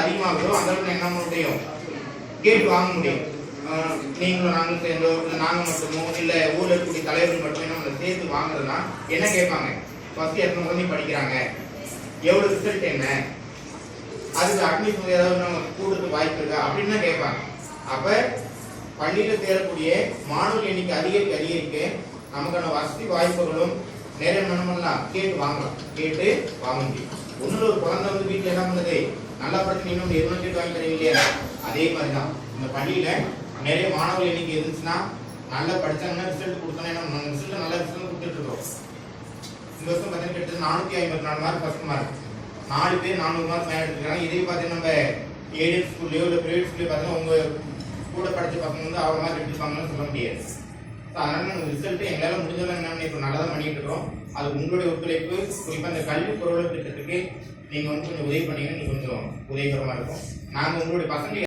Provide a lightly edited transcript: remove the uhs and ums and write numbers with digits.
அதிகமாகுதோ அந்த அளவுக்கு என்ன பண்ண முடியும், கேட்டு வாங்க முடியும். நீங்களும் நாங்களும் சேர்ந்தோ இல்லை நாங்கள் மட்டுமோ இல்லை ஊரில் இருக்கக்கூடிய தலைவர்கள் மட்டுமே நம்ம சேர்த்து வாங்குறதுனா என்ன கேட்பாங்க, ஃபர்ஸ்ட் எத்தனை குழந்தை படிக்கிறாங்க, எவ்வளோ ரிசல்ட் என்ன, அதுக்கு அட்மிஷன் ஏதாவது நம்ம கூடுறதுக்கு வாய்ப்பு இருக்கா அப்படின்னு தான் கேட்பாங்க. அப்போ பள்ளியில் சேரக்கூடிய மாணவர் எண்ணிக்கை அதிகரிக்க நமக்கான வசதி வாய்ப்புகளும் நிறைய மனமெல்லாம் கேட்டு வாங்கலாம், கேட்டு வாங்க முடியும். ஒன்றுல ஒரு குழந்தை வந்து வீட்டில் என்ன பண்ணுது, நல்லா படிச்சு இன்னும் 200 கேட்டு வாங்கி தரீங்க இல்லையா, அதே மாதிரி தான் இந்த பள்ளியில் நிறைய மாணவர் எண்ணிக்கை இருந்துச்சுன்னா நல்லா படிச்சாங்கன்னா ரிசல்ட் கொடுத்தோன்னா நம்ம ரிசல்ட் நல்ல ரிசல்ட் கொடுத்துட்டு இருக்கோம். இந்த வருஷம் பார்த்தீங்கன்னா கிட்டத்தட்ட 454 மார்க் ஃபர்ஸ்ட் மார்க், 4 பேர் 400 மார்க் மேலே எடுத்துருக்காங்க. இதே பார்த்தீங்கன்னா நம்ம எய்டட் ஸ்கூல்லையோ இல்லை பிரைவேட் ஸ்கூல்லையோ பார்த்தீங்கன்னா உங்கள் கூட படித்த பசங்க வந்து அவ்வளோ மார்க் எடுத்துருப்பாங்கன்னு சொல்ல முடியாது. ஸோ அதனால நம்ம ரிசல்ட்டு எங்களால் முடிஞ்சவங்க என்னென்னு இப்போ நல்லா தான் பண்ணிட்டு இருக்கோம். அது உங்களுடைய ஒத்துழைப்பு, குறிப்பாக இந்த கல்வி பொருள் திட்டத்துக்கு நீங்கள் வந்து கொஞ்சம் உதவி பண்ணீங்கன்னா நீங்கள் கொஞ்சம் உதவிகரமாக இருக்கும். நாங்கள் உங்களுடைய பசங்க